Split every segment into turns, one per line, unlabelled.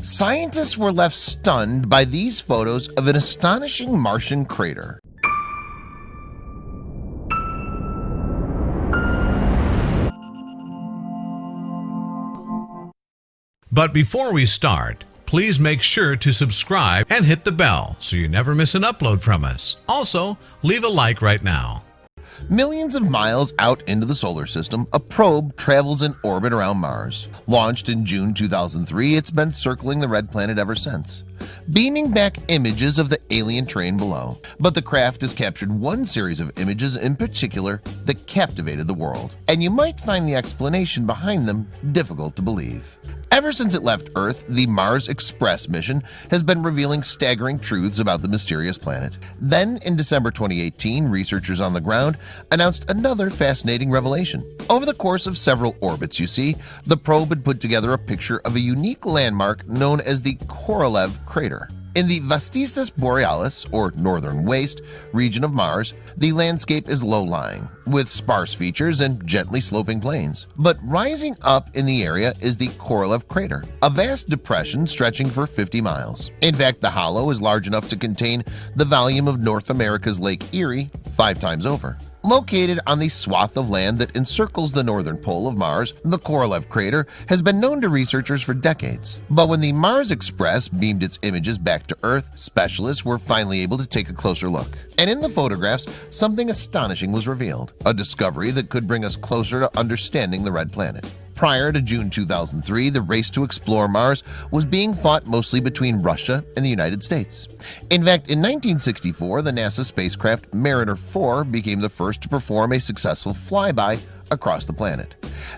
Scientists were left stunned by these photos of an astonishing Martian crater.
But before we start, please make sure to subscribe and hit the bell so you never miss an upload from us. Also, leave a like right now.
Millions of miles out into the solar system, a probe travels in orbit around Mars. Launched in June 2003, it's been circling the red planet ever since, beaming back images of the alien terrain below. But the craft has captured one series of images in particular that captivated the world, and you might find the explanation behind them difficult to believe. Ever since it left Earth, the Mars Express mission has been revealing staggering truths about the mysterious planet. Then, in December 2018, researchers on the ground announced another fascinating revelation. Over the course of several orbits, you see, the probe had put together a picture of a unique landmark known as the Korolev crater. In the Vastistas Borealis, or northern waste, region of Mars, the landscape is low-lying, with sparse features and gently sloping plains. But rising up in the area is the Korolev crater, a vast depression stretching for 50 miles. In fact, the hollow is large enough to contain the volume of North America's Lake Erie 5 times over. Located on the swath of land that encircles the northern pole of Mars, the Korolev crater has been known to researchers for decades. But when the Mars Express beamed its images back to Earth, specialists were finally able to take a closer look. And in the photographs, something astonishing was revealed, a discovery that could bring us closer to understanding the red planet. Prior to June 2003, the race to explore Mars was being fought mostly between Russia and the United States. In fact, in 1964, the NASA spacecraft Mariner 4 became the first to perform a successful flyby across the planet.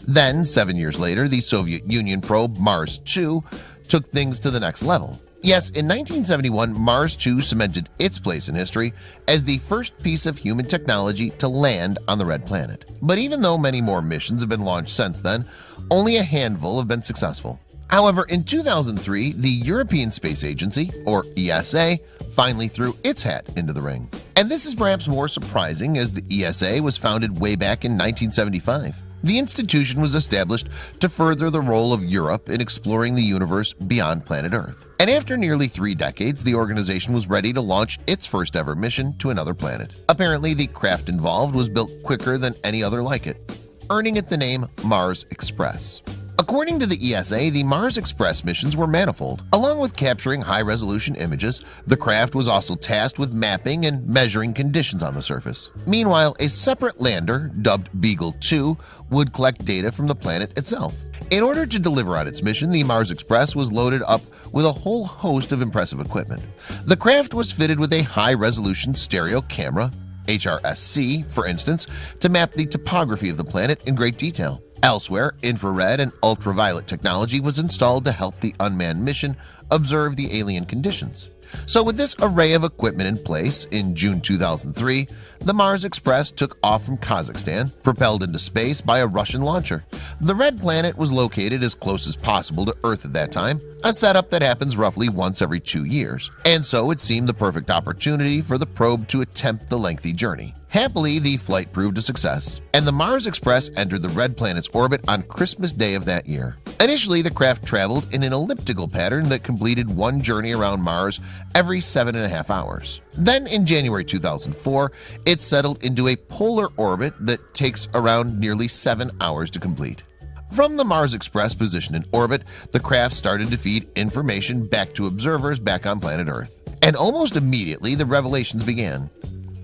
Then, 7 years later, the Soviet Union probe Mars 2 took things to the next level. Yes, in 1971, Mars 2 cemented its place in history as the first piece of human technology to land on the red planet. But even though many more missions have been launched since then, only a handful have been successful. However, in 2003, the European Space Agency, or ESA, finally threw its hat into the ring. And this is perhaps more surprising, as the ESA was founded way back in 1975. The institution was established to further the role of Europe in exploring the universe beyond planet Earth. And after nearly 3 decades, the organization was ready to launch its first ever mission to another planet. Apparently, the craft involved was built quicker than any other like it, earning it the name Mars Express. According to the ESA, the Mars Express missions were manifold. Along with capturing high-resolution images, the craft was also tasked with mapping and measuring conditions on the surface. Meanwhile, a separate lander, dubbed Beagle 2, would collect data from the planet itself. In order to deliver on its mission, the Mars Express was loaded up with a whole host of impressive equipment. The craft was fitted with a high-resolution stereo camera, HRSC, for instance, to map the topography of the planet in great detail. Elsewhere, infrared and ultraviolet technology was installed to help the unmanned mission observe the alien conditions. So with this array of equipment in place, in June 2003, the Mars Express took off from Kazakhstan, propelled into space by a Russian launcher. The red planet was located as close as possible to Earth at that time, a setup that happens roughly once every 2 years. And so it seemed the perfect opportunity for the probe to attempt the lengthy journey. Happily, the flight proved a success, and the Mars Express entered the red planet's orbit on Christmas Day of that year. Initially, the craft traveled in an elliptical pattern that completed one journey around Mars every 7.5 hours. Then, in January 2004, it settled into a polar orbit that takes around nearly 7 hours to complete. From the Mars Express position in orbit, the craft started to feed information back to observers back on planet Earth. And almost immediately, the revelations began.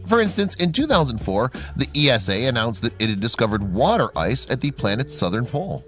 For instance, in 2004, the ESA announced that it had discovered water ice at the planet's southern pole.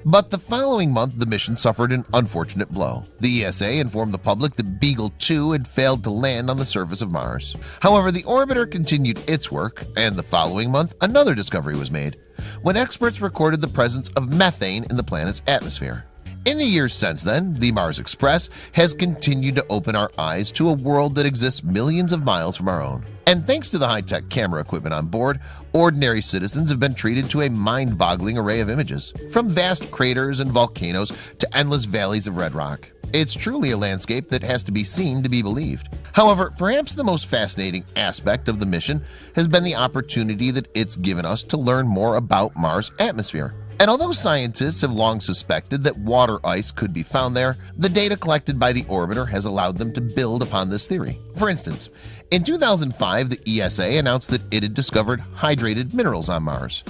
But the following month, the mission suffered an unfortunate blow. The ESA informed the public that Beagle 2 had failed to land on the surface of Mars. However, the orbiter continued its work, and the following month, another discovery was made, when experts recorded the presence of methane in the planet's atmosphere. In the years since then, the Mars Express has continued to open our eyes to a world that exists millions of miles from our own. And thanks to the high-tech camera equipment on board, ordinary citizens have been treated to a mind-boggling array of images, from vast craters and volcanoes to endless valleys of red rock. It's truly a landscape that has to be seen to be believed. However, perhaps the most fascinating aspect of the mission has been the opportunity that it's given us to learn more about Mars' atmosphere. And although scientists have long suspected that water ice could be found there, the data collected by the orbiter has allowed them to build upon this theory. For instance, in 2005, the ESA announced that it had discovered hydrated minerals on Mars.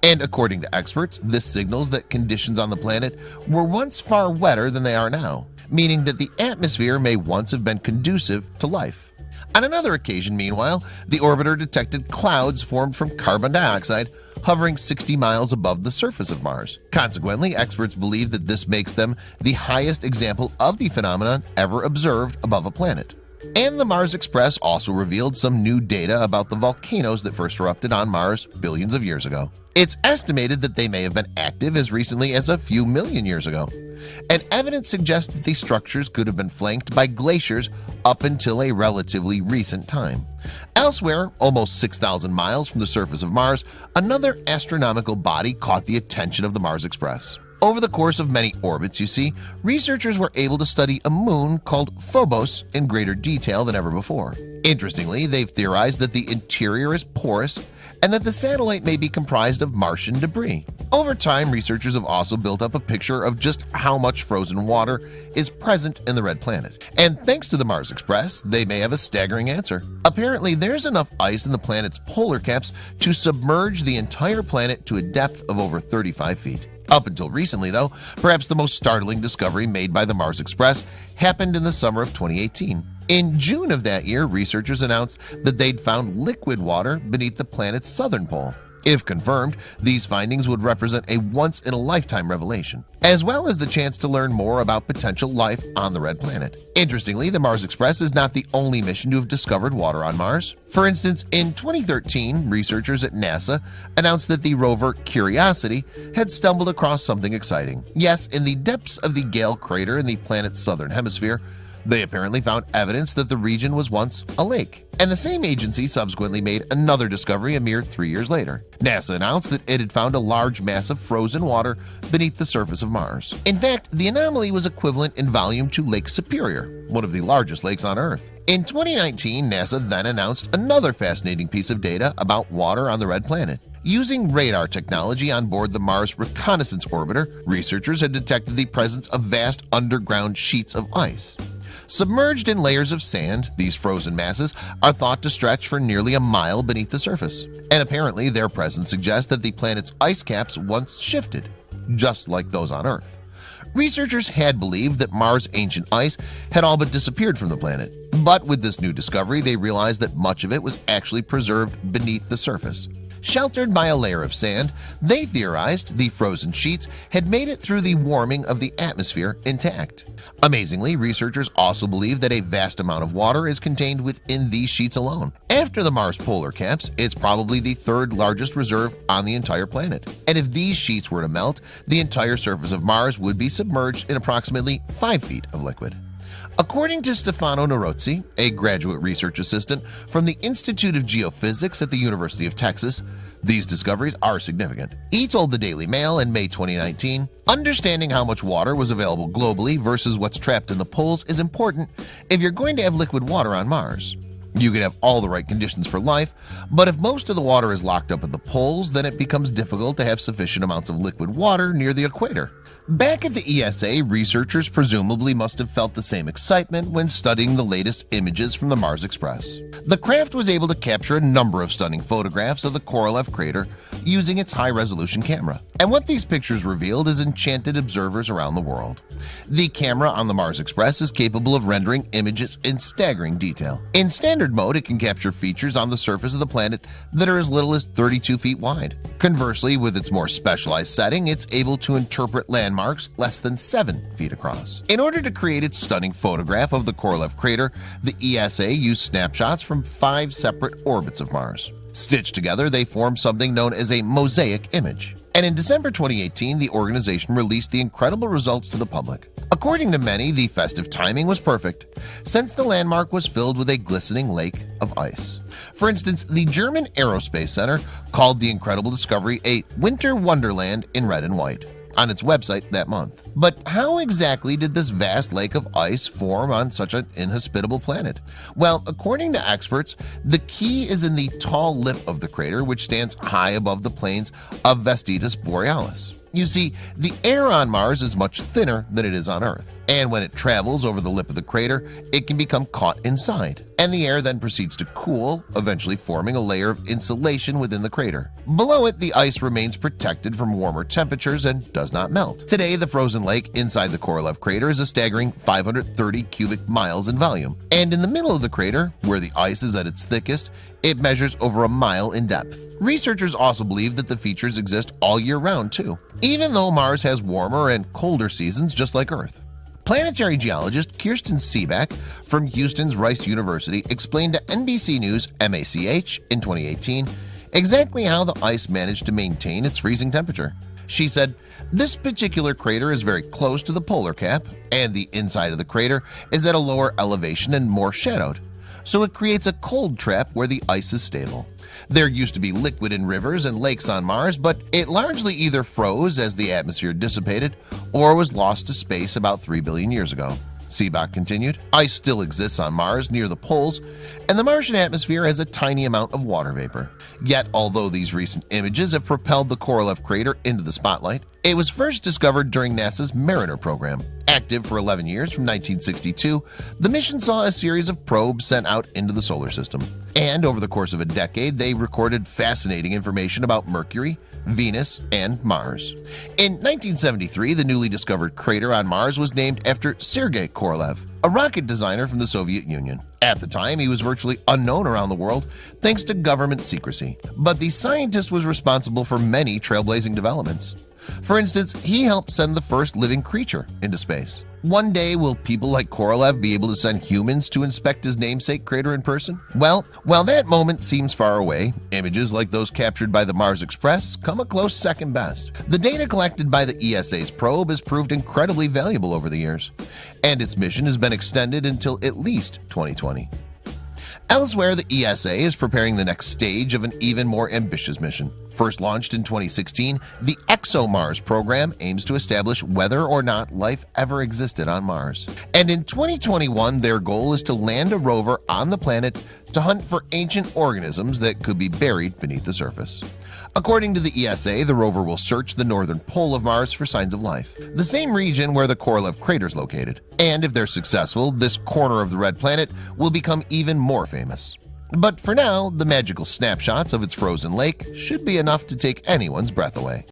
And according to experts, this signals that conditions on the planet were once far wetter than they are now, meaning that the atmosphere may once have been conducive to life. On another occasion, meanwhile, the orbiter detected clouds formed from carbon dioxide hovering 60 miles above the surface of Mars. Consequently, experts believe that this makes them the highest example of the phenomenon ever observed above a planet. And the Mars Express also revealed some new data about the volcanoes that first erupted on Mars billions of years ago. It's estimated that they may have been active as recently as a few million years ago. And evidence suggests that these structures could have been flanked by glaciers up until a relatively recent time. Elsewhere, almost 6,000 miles from the surface of Mars, another astronomical body caught the attention of the Mars Express. Over the course of many orbits, you see, researchers were able to study a moon called Phobos in greater detail than ever before. Interestingly, they've theorized that the interior is porous and that the satellite may be comprised of Martian debris. Over time, researchers have also built up a picture of just how much frozen water is present in the red planet. And thanks to the Mars Express, they may have a staggering answer. Apparently, there's enough ice in the planet's polar caps to submerge the entire planet to a depth of over 35 feet. Up until recently, though, perhaps the most startling discovery made by the Mars Express happened in the summer of 2018. In June of that year, researchers announced that they'd found liquid water beneath the planet's southern pole. If confirmed, these findings would represent a once-in-a-lifetime revelation, as well as the chance to learn more about potential life on the red planet. Interestingly, the Mars Express is not the only mission to have discovered water on Mars. For instance, in 2013, researchers at NASA announced that the rover Curiosity had stumbled across something exciting. Yes, in the depths of the Gale crater in the planet's southern hemisphere, they apparently found evidence that the region was once a lake. And the same agency subsequently made another discovery a mere 3 years later. NASA announced that it had found a large mass of frozen water beneath the surface of Mars. In fact, the anomaly was equivalent in volume to Lake Superior, one of the largest lakes on Earth. In 2019, NASA then announced another fascinating piece of data about water on the red planet. Using radar technology on board the Mars Reconnaissance Orbiter, researchers had detected the presence of vast underground sheets of ice. Submerged in layers of sand, these frozen masses are thought to stretch for nearly a mile beneath the surface. And apparently their presence suggests that the planet's ice caps once shifted, just like those on Earth. Researchers had believed that Mars' ancient ice had all but disappeared from the planet. But with this new discovery, they realized that much of it was actually preserved beneath the surface. Sheltered by a layer of sand, they theorized the frozen sheets had made it through the warming of the atmosphere intact. Amazingly, researchers also believe that a vast amount of water is contained within these sheets alone. After the Mars polar caps, it's probably the third largest reserve on the entire planet. And if these sheets were to melt, the entire surface of Mars would be submerged in approximately 5 feet of liquid. According to Stefano Nerozzi, a graduate research assistant from the Institute of Geophysics at the University of Texas, these discoveries are significant. He told the Daily Mail in May 2019, "Understanding how much water was available globally versus what's trapped in the poles is important if you're going to have liquid water on Mars. You can have all the right conditions for life, but if most of the water is locked up at the poles, then it becomes difficult to have sufficient amounts of liquid water near the equator." Back at the ESA, researchers presumably must have felt the same excitement when studying the latest images from the Mars Express. The craft was able to capture a number of stunning photographs of the Korolev crater using its high-resolution camera. And what these pictures revealed has enchanted observers around the world. The camera on the Mars Express is capable of rendering images in staggering detail. In standard mode, it can capture features on the surface of the planet that are as little as 32 feet wide. Conversely, with its more specialized setting, it's able to interpret landmarks less than 7 feet across. In order to create its stunning photograph of the Korolev crater, the ESA used snapshots from 5 separate orbits of Mars. Stitched together, they form something known as a mosaic image. And in December 2018, the organization released the incredible results to the public. According to many, the festive timing was perfect, since the landmark was filled with a glistening lake of ice. For instance, the German Aerospace Center called the incredible discovery a winter wonderland in red and white on its website that month. But how exactly did this vast lake of ice form on such an inhospitable planet? Well, according to experts, the key is in the tall lip of the crater, which stands high above the plains of Vestitas Borealis. You see, the air on Mars is much thinner than it is on Earth, and when it travels over the lip of the crater, it can become caught inside, and the air then proceeds to cool, eventually forming a layer of insulation within the crater. Below it, the ice remains protected from warmer temperatures and does not melt. Today, the frozen lake inside the Korolev crater is a staggering 530 cubic miles in volume, and in the middle of the crater, where the ice is at its thickest, it measures over a mile in depth. Researchers also believe that the features exist all year round too, even though Mars has warmer and colder seasons just like Earth. Planetary geologist Kirsten Seeback from Houston's Rice University explained to NBC News MACH in 2018 exactly how the ice managed to maintain its freezing temperature. She said, "This particular crater is very close to the polar cap, and the inside of the crater is at a lower elevation and more shadowed. So it creates a cold trap where the ice is stable. There used to be liquid in rivers and lakes on Mars, but it largely either froze as the atmosphere dissipated or was lost to space about 3 billion years ago." Seeback continued, "Ice still exists on Mars near the poles, and the Martian atmosphere has a tiny amount of water vapor. Yet, although these recent images have propelled the Korolev crater into the spotlight, it was first discovered during NASA's Mariner program. Active for 11 years from 1962, the mission saw a series of probes sent out into the solar system. And over the course of a decade, they recorded fascinating information about Mercury, Venus, and Mars. In 1973, the newly discovered crater on Mars was named after Sergei Korolev, a rocket designer from the Soviet Union. At the time, he was virtually unknown around the world thanks to government secrecy, but the scientist was responsible for many trailblazing developments. For instance, he helped send the first living creature into space. One day, will people like Korolev be able to send humans to inspect his namesake crater in person? Well, while that moment seems far away, images like those captured by the Mars Express come a close second best. The data collected by the ESA's probe has proved incredibly valuable over the years, and its mission has been extended until at least 2020. Elsewhere, the ESA is preparing the next stage of an even more ambitious mission. First launched in 2016, the ExoMars program aims to establish whether or not life ever existed on Mars. And in 2021, their goal is to land a rover on the planet to hunt for ancient organisms that could be buried beneath the surface. According to the ESA, the rover will search the northern pole of Mars for signs of life, the same region where the Korolev crater is located. And if they're successful, this corner of the red planet will become even more famous. But for now, the magical snapshots of its frozen lake should be enough to take anyone's breath away.